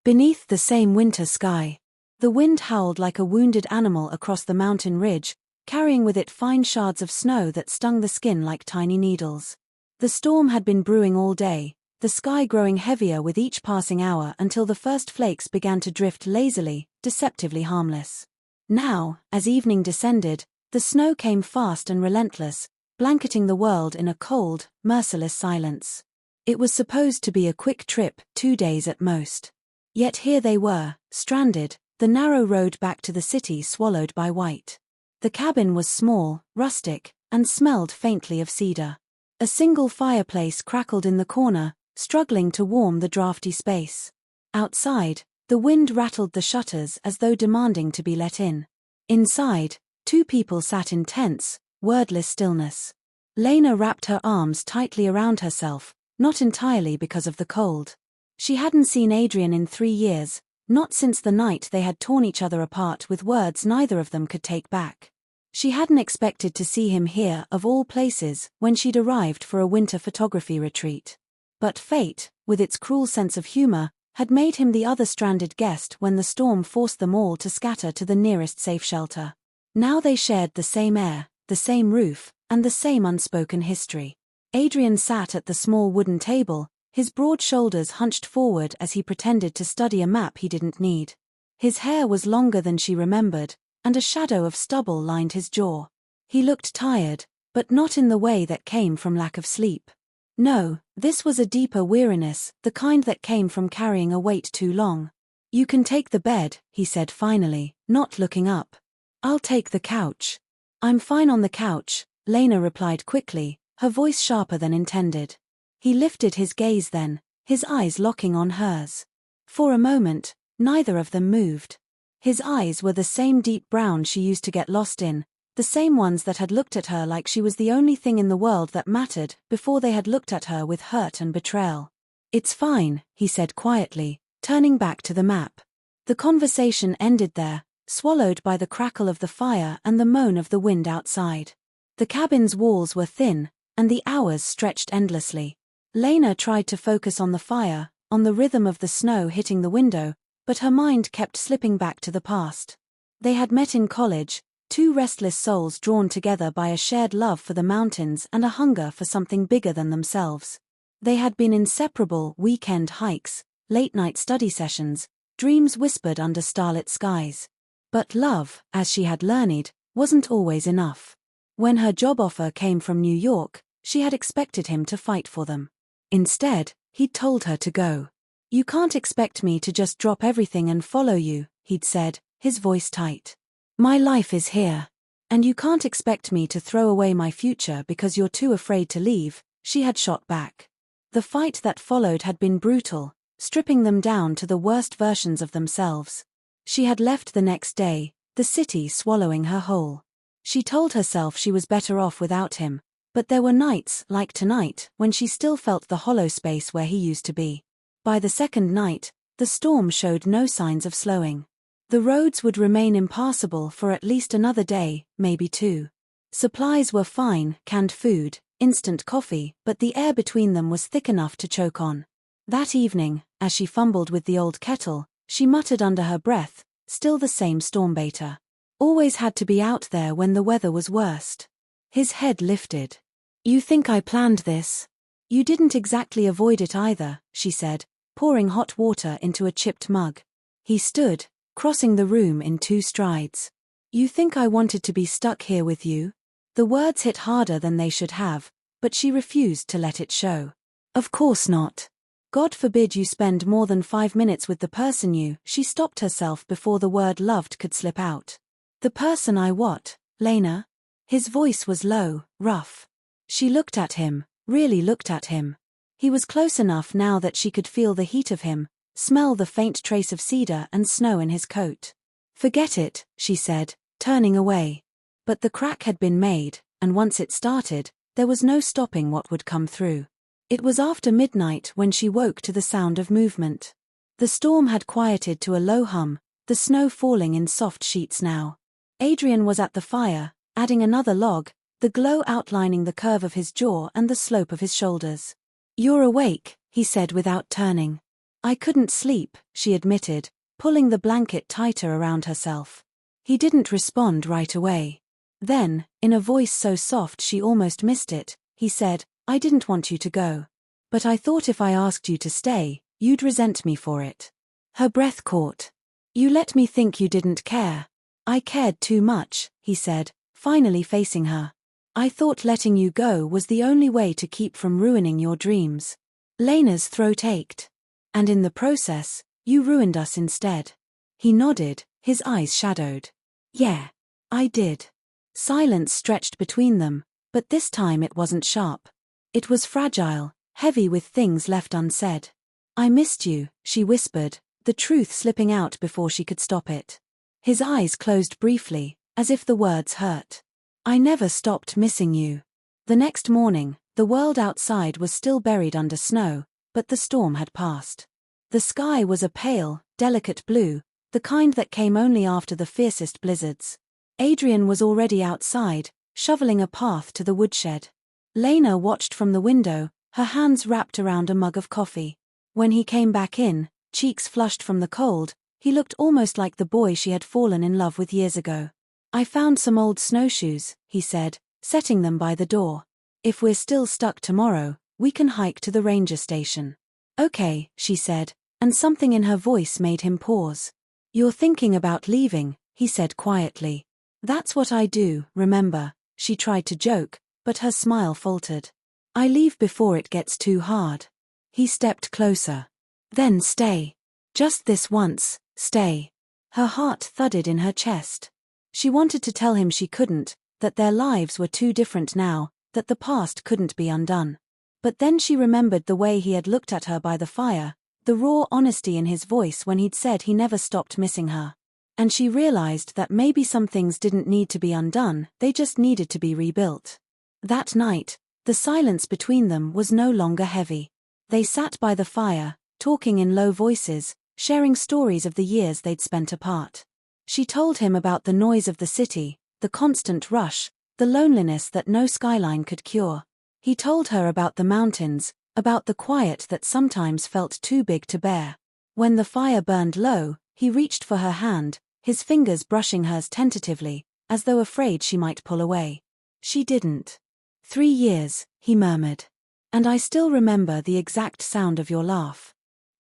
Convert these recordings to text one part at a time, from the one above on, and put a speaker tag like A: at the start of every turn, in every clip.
A: Beneath the same winter sky, the wind howled like a wounded animal across the mountain ridge, carrying with it fine shards of snow that stung the skin like tiny needles. The storm had been brewing all day, the sky growing heavier with each passing hour until the first flakes began to drift lazily, deceptively harmless. Now, as evening descended, the snow came fast and relentless, blanketing the world in a cold, merciless silence. It was supposed to be a quick trip, 2 days at most. Yet here they were, stranded, the narrow road back to the city swallowed by white. The cabin was small, rustic, and smelled faintly of cedar. A single fireplace crackled in the corner, struggling to warm the drafty space. Outside, the wind rattled the shutters as though demanding to be let in. Inside, 2 people sat in tense, wordless stillness. Lena wrapped her arms tightly around herself, not entirely because of the cold. She hadn't seen Adrian in 3 years, not since the night they had torn each other apart with words neither of them could take back. She hadn't expected to see him here, of all places, when she'd arrived for a winter photography retreat. But fate, with its cruel sense of humor, had made him the other stranded guest when the storm forced them all to scatter to the nearest safe shelter. Now they shared the same air, the same roof, and the same unspoken history. Adrian sat at the small wooden table, his broad shoulders hunched forward as he pretended to study a map he didn't need. His hair was longer than she remembered, and a shadow of stubble lined his jaw. He looked tired, but not in the way that came from lack of sleep. No, this was a deeper weariness, the kind that came from carrying a weight too long. "You can take the bed," he said finally, not looking up. "I'll take the couch." "I'm fine on the couch," Lena replied quickly, her voice sharper than intended. He lifted his gaze then, his eyes locking on hers. For a moment, neither of them moved. His eyes were the same deep brown she used to get lost in, the same ones that had looked at her like she was the only thing in the world that mattered before they had looked at her with hurt and betrayal. "It's fine," he said quietly, turning back to the map. The conversation ended there, swallowed by the crackle of the fire and the moan of the wind outside. The cabin's walls were thin, and the hours stretched endlessly. Lena tried to focus on the fire, on the rhythm of the snow hitting the window, but her mind kept slipping back to the past. They had met in college, 2 restless souls drawn together by a shared love for the mountains and a hunger for something bigger than themselves. They had been inseparable weekend hikes, late-night study sessions, dreams whispered under starlit skies. But love, as she had learned, wasn't always enough. When her job offer came from New York, she had expected him to fight for them. Instead, he'd told her to go. "You can't expect me to just drop everything and follow you," he'd said, his voice tight. "My life is here. And you can't expect me to throw away my future because you're too afraid to leave," she had shot back. The fight that followed had been brutal, stripping them down to the worst versions of themselves. She had left the next day, the city swallowing her whole. She told herself she was better off without him, but there were nights, like tonight, when she still felt the hollow space where he used to be. By the second night, the storm showed no signs of slowing. The roads would remain impassable for at least another day, maybe 2. Supplies were fine, canned food, instant coffee, but the air between them was thick enough to choke on. That evening, as she fumbled with the old kettle, she muttered under her breath, "Still the same stormbaiter. Always had to be out there when the weather was worst." His head lifted. "You think I planned this?" "You didn't exactly avoid it either," she said, pouring hot water into a chipped mug. He stood, crossing the room in 2 strides. "You think I wanted to be stuck here with you?" The words hit harder than they should have, but she refused to let it show. "Of course not. God forbid you spend more than 5 minutes with the person you..." She stopped herself before the word loved could slip out. "The person I what, Lena?" His voice was low, rough. She looked at him, really looked at him. He was close enough now that she could feel the heat of him, smell the faint trace of cedar and snow in his coat. "Forget it," she said, turning away. But the crack had been made, and once it started, there was no stopping what would come through. It was after midnight when she woke to the sound of movement. The storm had quieted to a low hum, the snow falling in soft sheets now. Adrian was at the fire, adding another log, the glow outlining the curve of his jaw and the slope of his shoulders. "You're awake," he said without turning. I couldn't sleep, she admitted, pulling the blanket tighter around herself. He didn't respond right away. Then, in a voice so soft she almost missed it, he said, I didn't want you to go. But I thought if I asked you to stay, you'd resent me for it. Her breath caught. You let me think you didn't care. I cared too much, he said, finally facing her. I thought letting you go was the only way to keep from ruining your dreams. Lena's throat ached. And in the process, you ruined us instead. He nodded, his eyes shadowed. Yeah, I did. Silence stretched between them, but this time it wasn't sharp. It was fragile, heavy with things left unsaid. I missed you, she whispered, the truth slipping out before she could stop it. His eyes closed briefly, as if the words hurt. I never stopped missing you. The next morning, the world outside was still buried under snow, but the storm had passed. The sky was a pale, delicate blue, the kind that came only after the fiercest blizzards. Adrian was already outside, shoveling a path to the woodshed. Lena watched from the window, her hands wrapped around a mug of coffee. When he came back in, cheeks flushed from the cold, he looked almost like the boy she had fallen in love with years ago. I found some old snowshoes, he said, setting them by the door. If we're still stuck tomorrow, we can hike to the ranger station. Okay, she said, and something in her voice made him pause. You're thinking about leaving, he said quietly. That's what I do, remember, she tried to joke, but her smile faltered. I leave before it gets too hard. He stepped closer. Then stay. Just this once, stay. Her heart thudded in her chest. She wanted to tell him she couldn't, that their lives were too different now, that the past couldn't be undone. But then she remembered the way he had looked at her by the fire, the raw honesty in his voice when he'd said he never stopped missing her. And she realized that maybe some things didn't need to be undone, they just needed to be rebuilt. That night, the silence between them was no longer heavy. They sat by the fire, talking in low voices, sharing stories of the years they'd spent apart. She told him about the noise of the city, the constant rush, the loneliness that no skyline could cure. He told her about the mountains, about the quiet that sometimes felt too big to bear. When the fire burned low, he reached for her hand, his fingers brushing hers tentatively, as though afraid she might pull away. She didn't. 3 years, he murmured. And I still remember the exact sound of your laugh.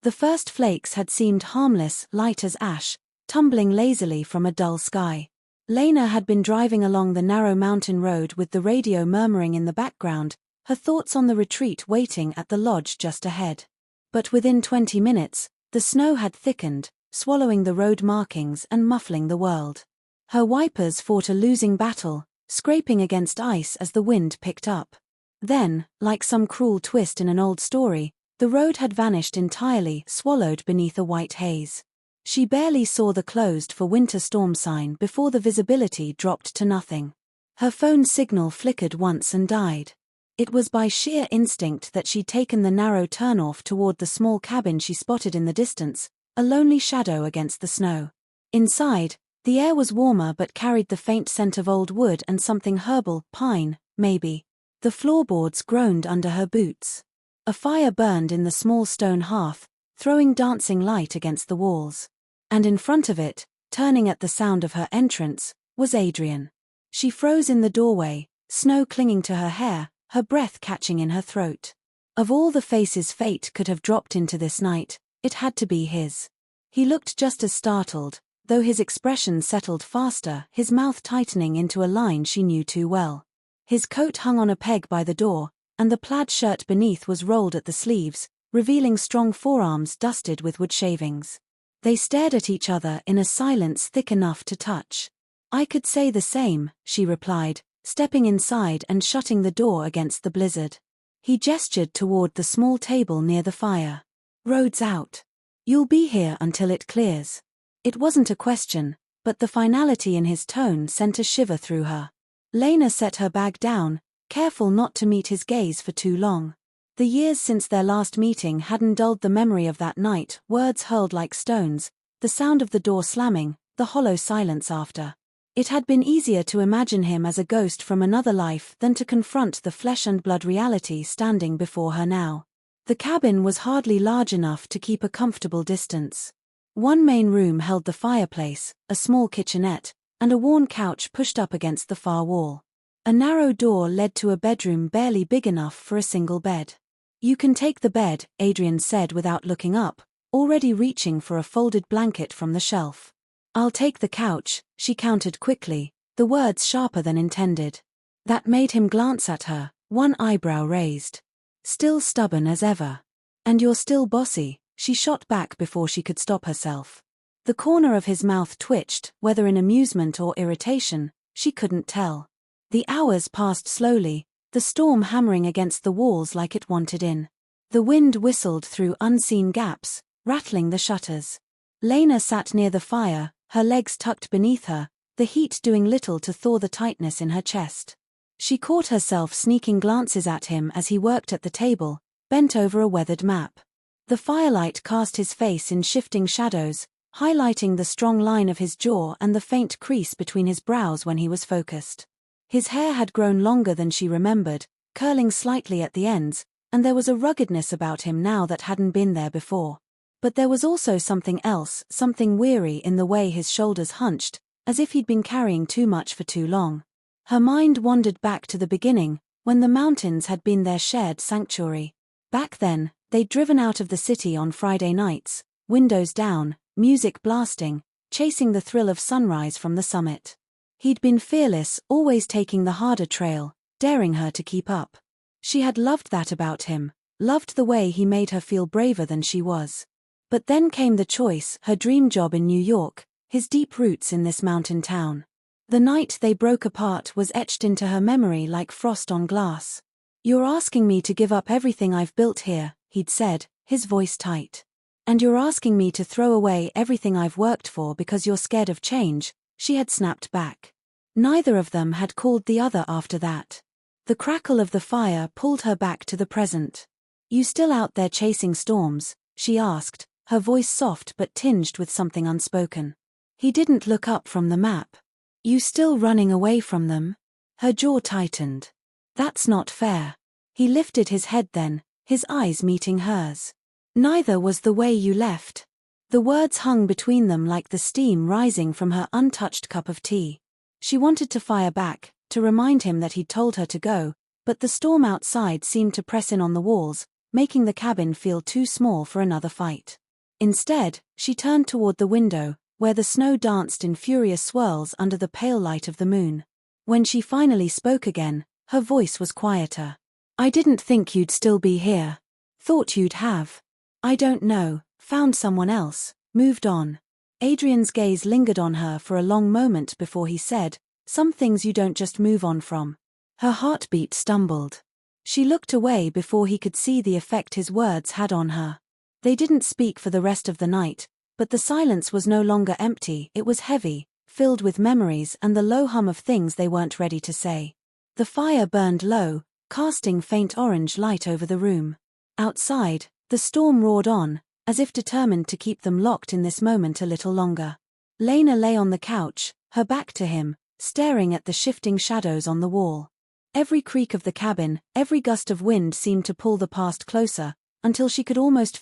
A: The first flakes had seemed harmless, light as ash, tumbling lazily from a dull sky. Lena had been driving along the narrow mountain road with the radio murmuring in the background, her thoughts on the retreat waiting at the lodge just ahead. But within 20 minutes, the snow had thickened, swallowing the road markings and muffling the world. Her wipers fought a losing battle, scraping against ice as the wind picked up. Then, like some cruel twist in an old story, the road had vanished entirely, swallowed beneath a white haze. She barely saw the closed for winter storm sign before the visibility dropped to nothing. Her phone signal flickered once and died. It was by sheer instinct that she'd taken the narrow turnoff toward the small cabin she spotted in the distance, a lonely shadow against the snow. Inside, the air was warmer but carried the faint scent of old wood and something herbal, pine, maybe. The floorboards groaned under her boots. A fire burned in the small stone hearth, throwing dancing light against the walls. And in front of it, turning at the sound of her entrance, was Adrian. She froze in the doorway, snow clinging to her hair, her breath catching in her throat. Of all the faces fate could have dropped into this night, it had to be his. He looked just as startled, though his expression settled faster, his mouth tightening into a line she knew too well. His coat hung on a peg by the door, and the plaid shirt beneath was rolled at the sleeves, revealing strong forearms dusted with wood shavings. They stared at each other in a silence thick enough to touch. I could say the same, she replied, stepping inside and shutting the door against the blizzard. He gestured toward the small table near the fire. Road's out. You'll be here until it clears. It wasn't a question, but the finality in his tone sent a shiver through her. Lena set her bag down, careful not to meet his gaze for too long. The years since their last meeting hadn't dulled the memory of that night, words hurled like stones, the sound of the door slamming, the hollow silence after. It had been easier to imagine him as a ghost from another life than to confront the flesh and blood reality standing before her now. The cabin was hardly large enough to keep a comfortable distance. One main room held the fireplace, a small kitchenette, and a worn couch pushed up against the far wall. A narrow door led to a bedroom barely big enough for a single bed. "You can take the bed," Adrian said without looking up, already reaching for a folded blanket from the shelf. "I'll take the couch," she countered quickly, the words sharper than intended. That made him glance at her, one eyebrow raised. "Still stubborn as ever. And you're still bossy," she shot back before she could stop herself. The corner of his mouth twitched, whether in amusement or irritation, she couldn't tell. The hours passed slowly, the storm hammering against the walls like it wanted in. The wind whistled through unseen gaps, rattling the shutters. Lena sat near the fire, her legs tucked beneath her, the heat doing little to thaw the tightness in her chest. She caught herself sneaking glances at him as he worked at the table, bent over a weathered map. The firelight cast his face in shifting shadows, highlighting the strong line of his jaw and the faint crease between his brows when he was focused. His hair had grown longer than she remembered, curling slightly at the ends, and there was a ruggedness about him now that hadn't been there before. But there was also something else, something weary in the way his shoulders hunched, as if he'd been carrying too much for too long. Her mind wandered back to the beginning, when the mountains had been their shared sanctuary. Back then, they'd driven out of the city on Friday nights, windows down, music blasting, chasing the thrill of sunrise from the summit. He'd been fearless, always taking the harder trail, daring her to keep up. She had loved that about him, loved the way he made her feel braver than she was. But then came the choice, her dream job in New York, his deep roots in this mountain town. The night they broke apart was etched into her memory like frost on glass. "You're asking me to give up everything I've built here," he'd said, his voice tight. "And you're asking me to throw away everything I've worked for because you're scared of change," she had snapped back. Neither of them had called the other after that. The crackle of the fire pulled her back to the present. "You still out there chasing storms?" she asked, her voice soft but tinged with something unspoken. He didn't look up from the map. "You still running away from them?" Her jaw tightened. "That's not fair." He lifted his head then, his eyes meeting hers. "Neither was the way you left." The words hung between them like the steam rising from her untouched cup of tea. She wanted to fire back, to remind him that he'd told her to go, but the storm outside seemed to press in on the walls, making the cabin feel too small for another fight. Instead, she turned toward the window, where the snow danced in furious swirls under the pale light of the moon. When she finally spoke again, her voice was quieter. "I didn't think you'd still be here. Thought you'd have. I don't know, found someone else, moved on." Adrian's gaze lingered on her for a long moment before he said, "Some things you don't just move on from." Her heartbeat stumbled. She looked away before he could see the effect his words had on her. They didn't speak for the rest of the night, but the silence was no longer empty, it was heavy, filled with memories and the low hum of things they weren't ready to say. The fire burned low, casting faint orange light over the room. Outside, the storm roared on, as if determined to keep them locked in this moment a little longer. Lena lay on the couch, her back to him, staring at the shifting shadows on the wall. Every creak of the cabin, every gust of wind seemed to pull the past closer, until she could almost